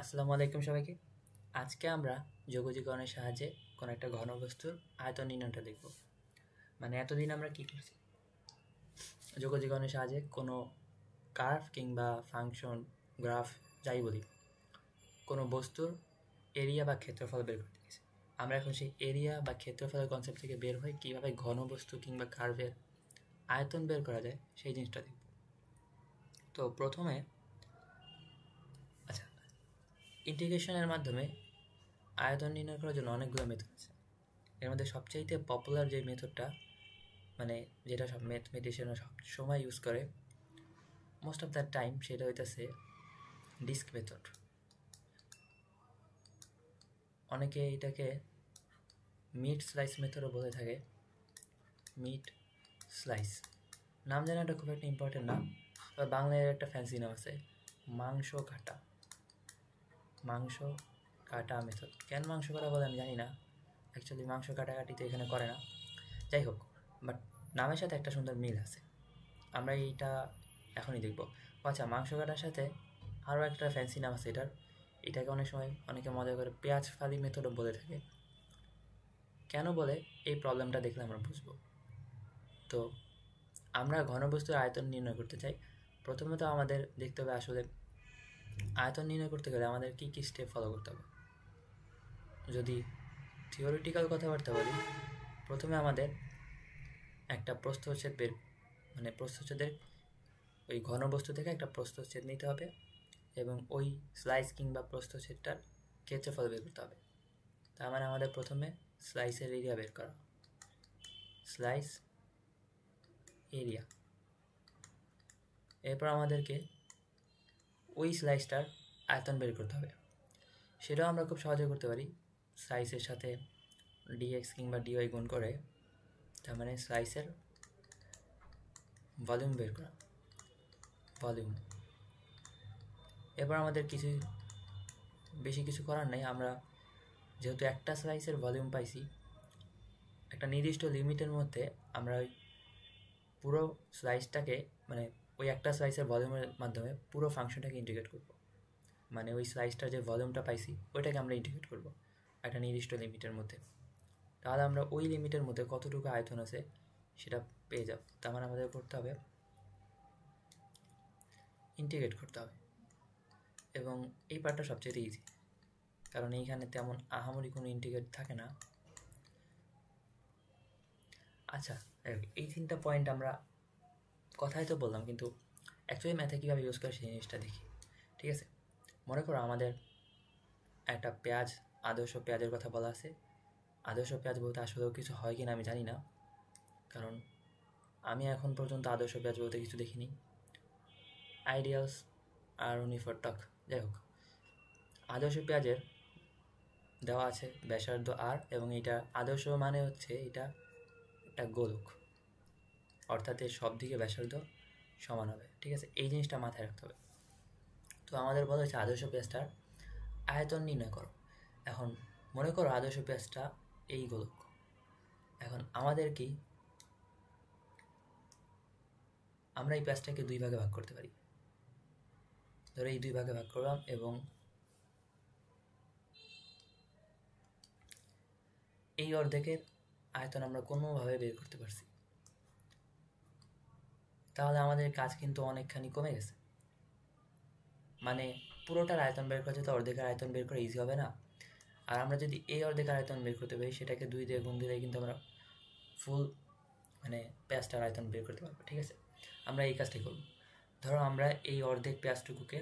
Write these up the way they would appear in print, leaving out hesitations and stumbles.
আসসালামু আলাইকুম সবাইকে। আজকে আমরা যোগজীকরণের সাহায্যে কোনো একটা ঘনবস্তুর আয়তন নির্ণয়টা দেখব। মানে এতদিন আমরা কি করছি, যোগজীকরণের সাহায্যে কোনো কার্ভ কিংবা ফাংশন, গ্রাফ যাই বলি, কোনো বস্তুর এরিয়া বা ক্ষেত্রফল বের করতে গেছি। আমরা এখন সেই এরিয়া বা ক্ষেত্রফলের কনসেপ্ট থেকে বের হয়ে কীভাবে ঘনবস্তু কিংবা কার্ভের আয়তন বের করা যায় সেই জিনিসটা দেখব। তো প্রথমে ইন্টিগ্রেশনের মাধ্যমে আয়তন নির্ণয় করার জন্য অনেকগুলো মেথড আছে। এর মধ্যে সবচাইতে পপুলার যে মেথডটা, মানে যেটা সব ম্যাথমেটিশিয়ানরা সব সময় ইউজ করে মোস্ট অফ দ্য টাইম, সেটা হইতেছে ডিস্ক মেথড। অনেকে এটাকে মিট স্লাইস মেথডও বলে থাকে। মিট স্লাইস নাম জানাটা খুব একটা ইম্পর্টেন্ট না, তবে বাংলায় একটা ফ্যান্সি নাম আছে, মাংস কাটা মেথড। কেন মাংস কাটা বলে আমি জানি না, অ্যাকচুয়ালি মাংস কাটাকাটি তো এখানে করে না। যাই হোক, বাট নামের সাথে একটা সুন্দর মিল আছে, আমরা এইটা এখনই দেখব। আচ্ছা, মাংস কাটার সাথে আরও একটা ফ্যান্সি নাম আছে এটাকে অনেক সময় অনেকে মজা করে পেঁয়াজ ফালি মেথডও বলে থাকে। কেন বলে, এই প্রবলেমটা দেখলে আমরা বুঝবো। তো আমরা ঘনবস্তুর আয়তন নির্ণয় করতে চাই। প্রথমত আমাদের দেখতে হবে আসলে আয়তন নির্ণয় করতে গেলে আমাদের কী কী স্টেপ ফলো করতে হবে। যদি থিওরিটিক্যাল কথাবার্তা বলি, প্রথমে আমাদের একটা প্রস্থচ্ছেদ প্রস্থচ্ছেদের ওই ঘনবস্তু থেকে একটা প্রস্থচ্ছেদ নিতে হবে এবং ওই স্লাইস কিংবা প্রস্থচ্ছেদটার ক্ষেত্রফল বের করতে হবে। তার মানে আমাদের প্রথমে স্লাইসের এরিয়া বের করা, স্লাইস এরিয়া। এরপর আমাদেরকে ওই স্লাইসটার আয়তন বের করতে হবে। সেটাও আমরা খুব সহজে করতে পারি, স্লাইসের সাথে ডিএক্স কিংবা ডিওয়াই গুণ করে। তার মানে স্লাইসের ভলিউম বের করা, ভলিউম। এবার আমাদের বেশি কিছু করার নেই। আমরা যেহেতু একটা স্লাইসের ভলিউম পাইছি, একটা নির্দিষ্ট লিমিটের মধ্যে আমরা ওই পুরো স্লাইসটাকে, মানে ওই একটা স্লাইসের ভলিউমের মাধ্যমে পুরো ফাংশনটাকে ইন্টিগ্রেট করব। মানে ওই স্লাইসটার যে ভলিউমটা পাইছি ওইটাকে আমরা ইন্টিগ্রেট করব একটা নির্দিষ্ট লিমিটের মধ্যে। তাহলে আমরা ওই লিমিটের মধ্যে কতটুকু আয়তন আছে সেটা পেয়ে যাব। তার মানে আমাদের করতে হবে ইন্টিগ্রেট করতে হবে, এবং এই পার্টটা সবচেয়ে ইজি, কারণ এইখানে তেমন আহামরি কোনো ইন্টিগ্রেট থাকে না। আচ্ছা, এই তিনটা পয়েন্ট আমরা কথাই তো বললাম, কিন্তু অ্যাকচুয়ালি ম্যাথে কীভাবে ইউজ করে সেই জিনিসটা দেখি। ঠিক আছে, মনে করো আমাদের একটা আদর্শ পেঁয়াজের কথা বলা আছে। আদর্শ পেঁয়াজ বলতে আসলেও কিছু হয় কি না আমি জানি না, কারণ আমি এখন পর্যন্ত আদর্শ পেঁয়াজ বলতে কিছু দেখিনি। আইডিয়ালস আর উনি ফর টক। যাই হোক, আদর্শ পেঁয়াজের দেওয়া আছে ব্যাসার্ধ আর, এবং এটা আদর্শ মানে হচ্ছে এটা একটা গোলক, অর্থাৎ এর সব দিকে ব্যাসার্ধ সমান হবে। ঠিক আছে, এই জিনিসটা মাথায় রাখতে হবে। তো আমাদের বলা হচ্ছে আদর্শ পেঁয়াজটার আয়তন নির্ণয় করো। এখন মনে করো আদর্শ পেঁয়াজটা এই গোলক। এখন আমাদের কি, আমরা এই পেঁয়াজটাকে দুই ভাগে ভাগ করতে পারি। ধরো এই দুই ভাগে ভাগ করলাম, এবং এই অর্ধেকের আয়তন আমরা কোনোভাবে বের করতে পারছি। তাহলে আমাদের কাজ কিন্তু অনেকখানি কমে গেছে। মানে পুরোটার আয়তন বের করা যেতে অর্ধেকের আয়তন বের করা ইজি হবে না। আর আমরা যদি এই অর্ধেকের আয়তন বের করতে পারি, সেটাকে 2 দিয়ে গুণ দিলে কিন্তু আমরা ফুল পেঁয়াজটার আয়তন বের করতে পারবো। ঠিক আছে, আমরা এই কাজটাই করব। ধরো আমরা এই অর্ধেক পেঁয়াজটুকুকে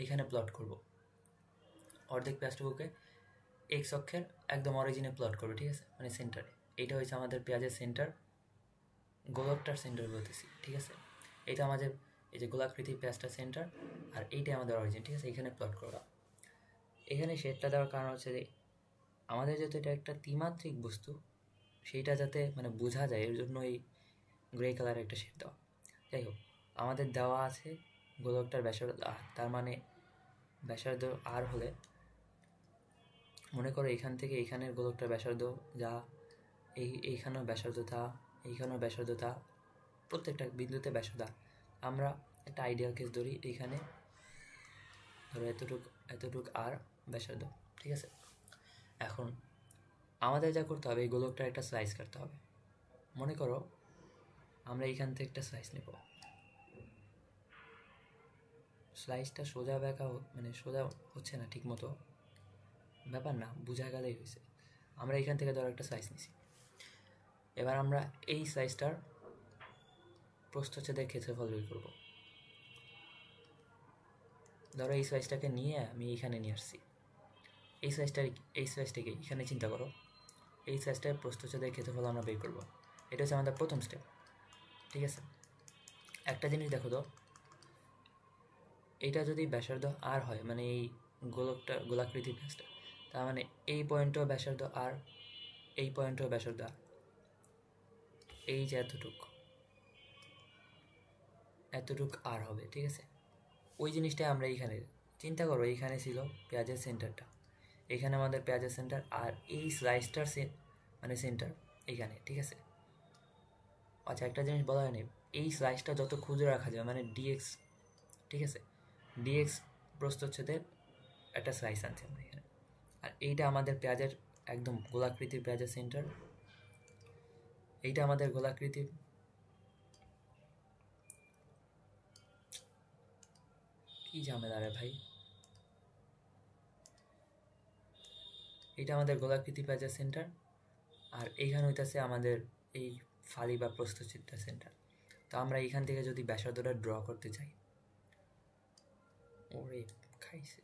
এখানে প্লট করব। অর্ধেক পেঁয়াজটুকুকে এক্স অক্ষের একদম অরিজিনে প্লট করবো। ঠিক আছে, মানে সেন্টারে। এইটা হচ্ছে আমাদের পেঁয়াজের সেন্টার, গোলকটার সেন্টার বলতেছি। ঠিক আছে, এটা আমাদের এই যে গোলাকৃতি পেঁয়াজটার সেন্টার, আর এইটাই আমাদের অরিজিন। ঠিক আছে, এখানে প্লট করলাম। এখানে শেডটা দেওয়ার কারণ হচ্ছে যে আমাদের যেহেতু এটা একটা ত্রিমাত্রিক বস্তু, সেইটা যাতে মানে বোঝা যায়, এর জন্য এই গ্রে কালারের একটা শেড দেওয়া। যাই হোক, আমাদের দেওয়া আছে গোলকটার ব্যাসার্ধ আর, তার মানে ব্যাসার্ধ আর হলে মনে করো এখান থেকে এইখানের গোলকটার ব্যাসার্ধ যা, এইখানেও ব্যাসার্ধ তা, এইখানেও ব্যাসার্ধ তা, প্রত্যেকটা বিন্দুতে ব্যাসার্ধ। আমরা একটা আইডিয়াল কেস ধরি, এইখানে ধরো এতটুক আর ব্যাসার্ধ, ঠিক আছে। এখন আমাদের যা করতে হবে, এই গোলকটার একটা স্লাইস কাটতে হবে। মনে করো আমরা এইখান থেকে একটা স্লাইস নেব, স্লাইসটা সোজা বেঁকা মানে সোজা হচ্ছে না ঠিক মতো, ব্যাপার না, বোঝা গেলেই হয়েছে। আমরা এইখান থেকে ধরো একটা স্লাইস নিছি, এবার আমরা এই স্লাইসটার প্রস্থচ্ছেদের ক্ষেত্রফল বের করব। ধরো এই স্লাইসটাকে নিয়ে আমি এইখানে নিয়ে আসছি, এই স্লাইসটাকে এখানে চিন্তা করো, এই স্লাইসটার প্রস্থচ্ছেদের ক্ষেত্রফল আমরা বের করব। এটা হচ্ছে আমাদের প্রথম স্টেপ, ঠিক আছে। একটা জিনিস দেখো তো, এটা যদি ব্যাসার্ধ আর হয়, মানে এই গোলাকৃতির ব্যাসটা, তার মানে এই পয়েন্টও ব্যাসার্ধ আর, এই পয়েন্টও ব্যাসার্ধ আর, এই যে এতটুক আর হবে, ঠিক আছে। ওই জিনিসটা আমরা এইখানে চিন্তা করো, এইখানে ছিল পেঁয়াজের সেন্টারটা, এখানে আমাদের পেঁয়াজের সেন্টার, আর এই স্লাইসটার মানে সেন্টার এইখানে, ঠিক আছে। আচ্ছা, একটা জিনিস বলা হয়নি, এই স্লাইসটা যত ক্ষুদ্র রাখা যাবে, মানে ডিএক্স, ঠিক আছে, ডিএক্স প্রস্থচ্ছেদের একটা স্লাইস আনছি আমরা এখানে। আর এইটা আমাদের পেঁয়াজের একদম গোলাকৃতির পেঁয়াজের সেন্টার, এইটা আমাদের গোলাকৃতির, কি ঝামেলা রে ভাই, এটা আমাদের গোলাকৃতি পেঁয়াজের সেন্টার, আর এইখানে হইতেছে আমাদের এই ফালি বা প্রস্থচ্ছেদটা সেন্টার। তো আমরা এইখান থেকে যদি ব্যাসার্ধটা ড্র করতে চাই, ওরে খাইছে,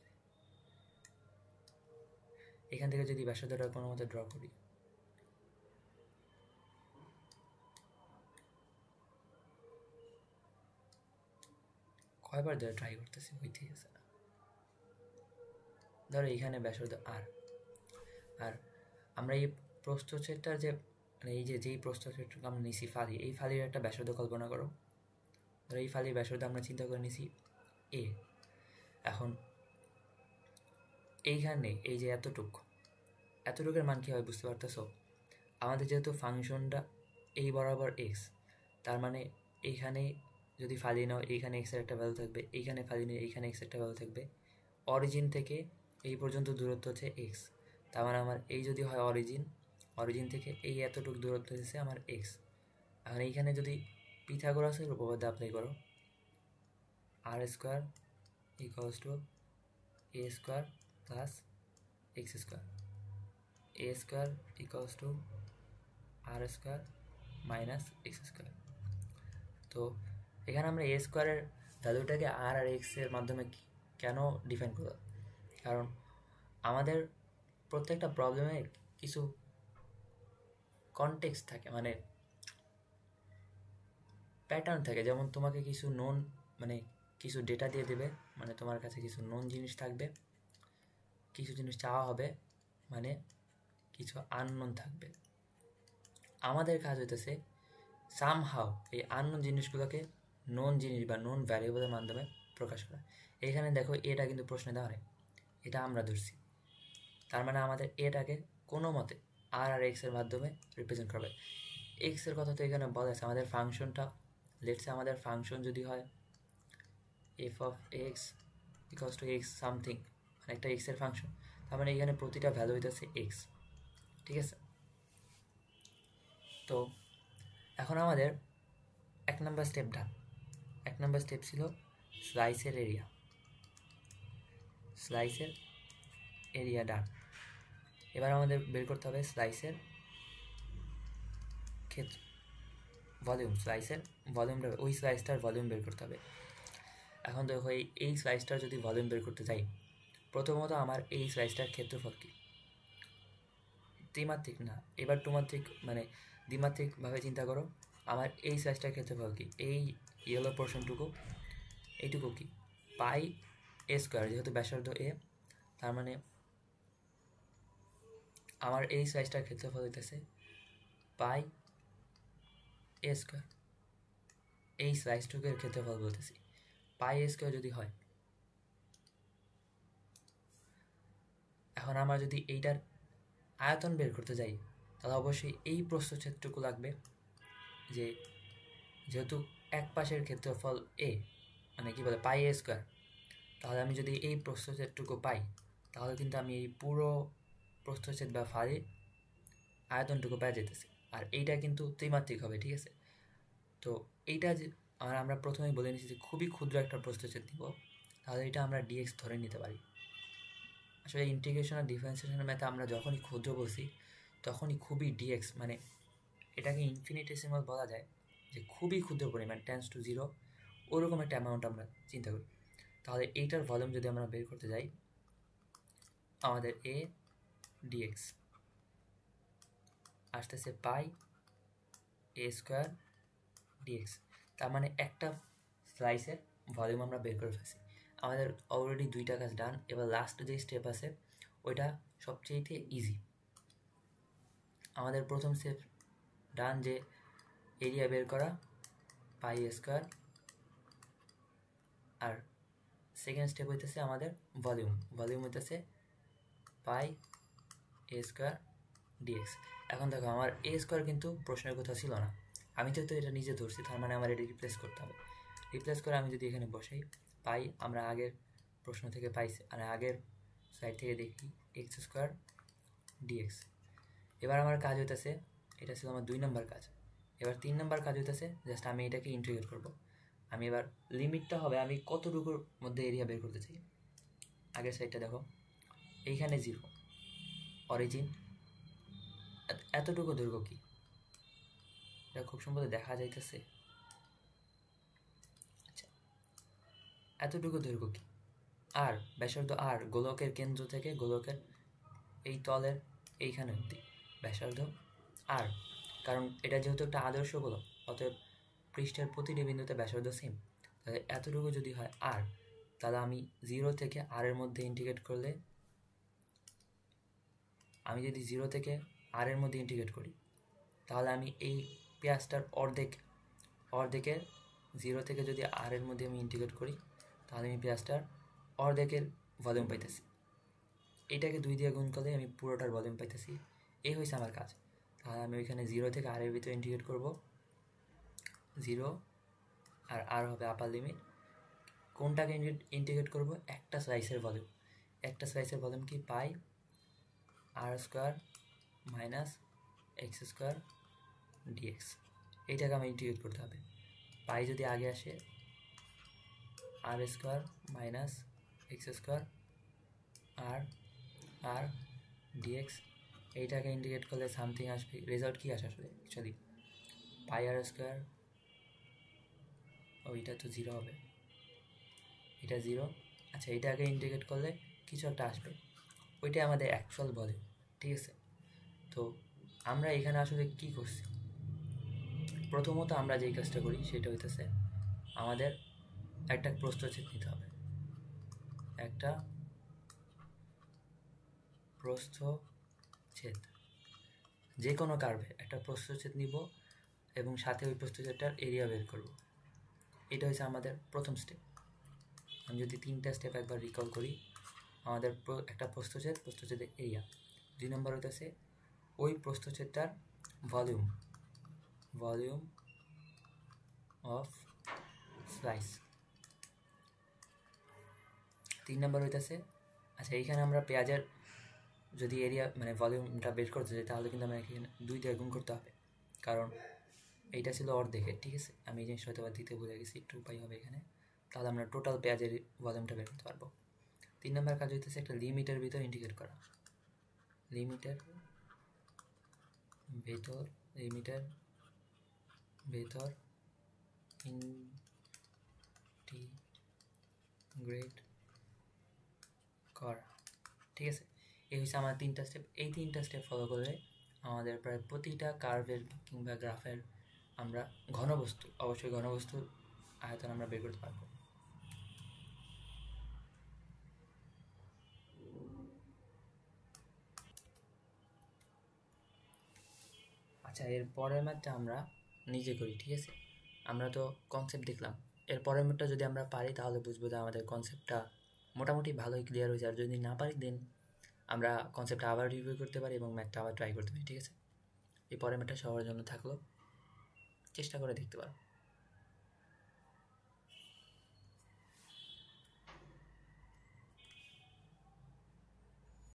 এখান থেকে যদি ব্যাসার্ধটা কোনো মতো ড্র করি, কয়বার ধরে ট্রাই করতেছি, হইতেই আছে না। ধরো এইখানে ব্যাসার্ধ আর, আর আমরা এই প্রস্থচ্ছেদটার যে মানে এই যে যেই প্রস্থচ্ছেদটা আমরা নিছি ফালি, এই ফালির একটা ব্যাসার্ধ কল্পনা করো। ধরো এই ফালির ব্যাসার্ধ আমরা চিন্তা করে নিছি এ। এখন এইখানে এই যে এতটুকের মান কী হয় বুঝতে পারতেছো? আমাদের যেহেতু ফাংশনটা এই বরাবর এক্স, তার মানে এইখানে যদি ফালি নাও, এইখানে এক্সের একটা ভ্যালু থাকবে, এইখানে ফালি নিয়ে এইখানে এক্সের একটা ভ্যালু থাকবে। অরিজিন থেকে এই পর্যন্ত দূরত্ব হচ্ছে এক্স, তার মানে আমার এই যদি হয় অরিজিন থেকে এই এতটুকু দূরত্ব হচ্ছে আমার এক্স। এখন এইখানে যদি পিথাগোরাসের উপপাদ্য অ্যাপ্লাই করো, R square equals to A square plus X square, A square equals to R square minus X square. তো এখানে আমরা এ স্কোয়ারের ভ্যালুটাকে আর এক্সের মাধ্যমে কেন ডিফাইন করলাম? কারণ আমাদের প্রত্যেকটা প্রবলেমে কিছু কনটেক্সট থাকে, মানে প্যাটার্ন থাকে। যেমন তোমাকে কিছু মানে কিছু ডেটা দিয়ে দেবে, মানে তোমার কাছে কিছু নোন জিনিস থাকবে, কিছু জিনিস চাওয়া হবে, মানে কিছু আননোন থাকবে। আমাদের কাজ হইতেছে সামহাও এই আননোন জিনিসগুলোকে নোন জিনিস বা নোন ভ্যারিয়েবলের মাধ্যমে প্রকাশ করা। এখানে দেখো এটা কিন্তু প্রশ্নে দেওয়া নেই, এটা আমরা ধরছি, তার মানে আমাদের এটাকে কোনো মতে আর এক্সের মাধ্যমে রিপ্রেজেন্ট করবে। এক্সের কথা তো এখানে বলা আছে, আমাদের ফাংশনটা লেটসে আমাদের ফাংশন যদি হয় F of x equals to x something, মানে একটা এক্সের ফাংশন, তার মানে এখানে প্রতিটা ভ্যালু হইতেছে এক্স, ঠিক আছে। তো এখন আমাদের এক নম্বর স্টেপ ডান। এক নম্বর স্টেপ ছিল স্লাইসের এরিয়া ডান। এবার আমাদের বের করতে হবে স্লাইসের ক্ষেত্র ভলিউমটা, ওই স্লাইসটার ভলিউম বের করতে হবে। এখন দেখো এই স্লাইসটার যদি ভলিউম বের করতে চাই, প্রথমত আমার এই স্লাইসটার ক্ষেত্রফল কি, ত্রিমাত্রিক না, এবার টুমাত্রিক, মানে দ্বিমাত্রিকভাবে চিন্তা করো। আমার এই স্লাইসটার ক্ষেত্রফল কি, এই ইয়েলো পোর্শনটুকু, এইটুকু কি পাই এ স্কোয়ার, যেহেতু ব্যাসার্ধ এ, তার মানে আমার এই স্লাইসটার ক্ষেত্রফল হইতেছে পাই এ স্কোয়ার। এই স্লাইসটুকের ক্ষেত্রফল বলতেছি পাই এ স্কোয়ার যদি হয়, এখন আমরা যদি এইটার আয়তন বের করতে যাই, তাহলে অবশ্যই এই প্রস্থচ্ছেদটুকু লাগবে, যে যেহেতু এক পাশের ক্ষেত্রফল এ, মানে কি বলে পাই এ স্কোয়ার, তাহলে আমি যদি এই প্রস্থচ্ছেদটুকু পাই তাহলে কিন্তু আমি এই পুরো প্রস্থচ্ছেদ বা ফালির আয়তনটুকু পেয়ে যেতেছি। আর এইটা কিন্তু ত্রিমাত্রিক হবে, ঠিক আছে? তো এইটা যে আমরা প্রথমেই বলে নিচ্ছি যে খুবই ক্ষুদ্র একটা প্রস্থচ্ছেদ নিব, তাহলে এটা আমরা ডিএক্স ধরে নিতে পারি। আসলে ইন্টিগ্রেশন আর ডিফারেন্সিয়েশনের ম্যাথে আমরা যখনই ক্ষুদ্র বলছি তখনই খুবই ডিএক্স, মানে এটাকে ইনফিনিটেসিমাল বলা যায়, যে খুবই ক্ষুদ্র পরিমাণ টেন্স টু 0, ওরকম একটা অ্যামাউন্ট আমরা চিন্তা করি। তাহলে এইটার ভলিউম যদি আমরা বের করতে যাই, আমাদের এ ডিএক্স আসতেছে পাই এ স্কোয়ার ডিএক্স। তার মানে একটা স্লাইসের ভলিউম আমরা বের করে ফেলছি। আমাদের অলরেডি দুইটা কাজ ডান। এবার লাস্ট যে স্টেপ আছে ওইটা সবচেয়ে ইজি। আমাদের প্রথম স্টেপ ডান, যে এরিয়া বের করা পাই স্কোয়ার, আর সেকেন্ড স্টেপ হইতেছে আমাদের ভলিউম হইতেছে পাই এ স্কোয়ার ডিএক্স। এখন দেখো আমার এ স্কোয়ার কিন্তু প্রশ্নের কথা ছিল না, আমি যেহেতু এটা নিজে ধরছি তার মানে আমার এটা রিপ্লেস করতে হবে। রিপ্লেস করে আমি যদি এখানে বসাই পাই, আমরা আগের প্রশ্ন থেকে পাইছি, আর আগের সাইড থেকে দেখি এক্স স্কোয়ার ডিএক্স। এবার আমার কাজ হইতেছে, এটা ছিল আমার 2 নম্বর কাজ। এবার 3 নম্বর কাজ হইতেছে জাস্ট আমি এটাকে ইন্টিগ্রেট করব। আমি এবার লিমিটটা হবে আমি কতটুকুর মধ্যে এরিয়া বের করতে চাই। আগের সাইডটা দেখো, এইখানে 0, অরিজিন এতটুকু দৈর্ঘ্য কি, এটা খুব সম্ভবত দেখা যাইতেছে। আচ্ছা, এতটুকু দৈর্ঘ্য কি, আর ব্যাসার্ধ আর গোলকের কেন্দ্র থেকে গোলকের এই তলের এইখানে অবধি ব্যাসার্ধ আর, কারণ এটা যেহেতু একটা আদর্শ গোলক অতএব পৃষ্ঠের প্রতিটি বিন্দুতে ব্যাসার্ধ সেম। তাহলে এতটুকু যদি হয় আর, তাহলে আমি 0 থেকে আর এর মধ্যে ইন্টিগ্রেট করলে, আমি যদি 0 থেকে আর এর মধ্যে ইন্টিগ্রেট করি তাহলে আমি এই পেঁয়াজটার অর্ধেকের 0 থেকে যদি আর এর মধ্যে আমি ইন্টিগ্রেট করি তাহলে আমি পেঁয়াজটার অর্ধেকের ভলিউম পাইতেছি। এটাকে 2 দিয়ে গুণ করলে আমি পুরোটার ভলিউম পাইতেছি। এই হয়েছে আমার কাজ। তাহলে আমি ওইখানে 0 থেকে আর এর ভিতরে ইন্টিগ্রেট করব, 0 আর আর হবে আপার লিমিট। কোনটাকে ইন্টিগ্রেট করব? একটা স্লাইসের ভলিউম। একটা স্লাইসের ভলিউম কি? Pi R square minus X square DX. এইটাকে আমি ইন্টিগ্রেট করতে হবে। পাই যদি আগে আসে, R square minus X square আর আর ডিএক্স। এইটাকে ইন্টিগ্রেট করলে সামথিং আসবে। রেজাল্ট কী আসে আসলে অ্যাকচুয়ালি? পাই আর স্কোয়ার, ওইটা তো 0 হবে, এটা 0। আচ্ছা, এটাকে ইন্টিগ্রেট করলে কিছু একটা আসবে, ওইটাই আমাদের অ্যাকচুয়াল ভলিউম, ঠিক আছে? তো আমরা এখানে আসলে কি করছি? প্রথমত আমরা যেই কাজটা করি সেটা হইতেছে আমাদের একটা প্রস্থচ্ছেদ নিতে হবে, একটা প্রস্থচ্ছেদ, যে কোনো কার্ভে একটা প্রস্থচ্ছেদ নিব এবং সাথে ওই প্রস্থচ্ছেদটার এরিয়া বের করব। এটা হচ্ছে আমাদের প্রথম স্টেপ। আমি যদি 3টা স্টেপ একবার রিকল করি, আমাদের একটা প্রস্থচ্ছেদের এরিয়া। 2 নম্বর হইতেছে ওই প্রস্থচ্ছেদটার ভলিউম অফ স্লাইস। 3 নম্বর হইতেছে, আচ্ছা এইখানে আমরা পেঁয়াজের যদি এরিয়া মানে ভলিউমটা বের করতে চাই তাহলে কিন্তু আমরা এখানে 2 দিয়ে গুণ করতে হবে, কারণ এইটা ছিল অর্ধেকের, ঠিক আছে? আমি এই জিনিসটা হয়তো দিতে ভুলে গেছি, 2 পাই হবে এখানে। তাহলে আমরা টোটাল পেঁয়াজের ভলিউমটা বের করতে পারবো। 3 নম্বর কাজ হইতেছে একটা লিমিটের ভিতর ইন্টিগ্রেট করা, লিমিটের ভেতর ইন্টিগ্রেট করা, ঠিক আছে? এই হচ্ছে আমার 3টা স্টেপ। এই 3টা স্টেপ ফলো করলে আমাদের প্রায় প্রতিটা কার্ভের কিংবা গ্রাফের আমরা ঘনবস্তু, অবশ্যই ঘনবস্তুর আয়তন আমরা বের করতে পারবো। আচ্ছা, এর পরের ম্যাথটা আমরা নিজে করি, ঠিক আছে? আমরা তো কনসেপ্ট দেখলাম, এর পরের ম্যাথটা যদি আমরা পারি তাহলে বুঝবো যে আমাদের কনসেপ্টটা মোটামুটি ভালোই ক্লিয়ার হয়েছে। আর যদি না পারি দেন আমরা কনসেপ্টটা আবার রিভিউ করতে পারি এবং ম্যাথটা আবার ট্রাই করতে পারি, ঠিক আছে? এই পরের ম্যাথটা সবার জন্য থাকলো, চেষ্টা করে দেখতে পারো।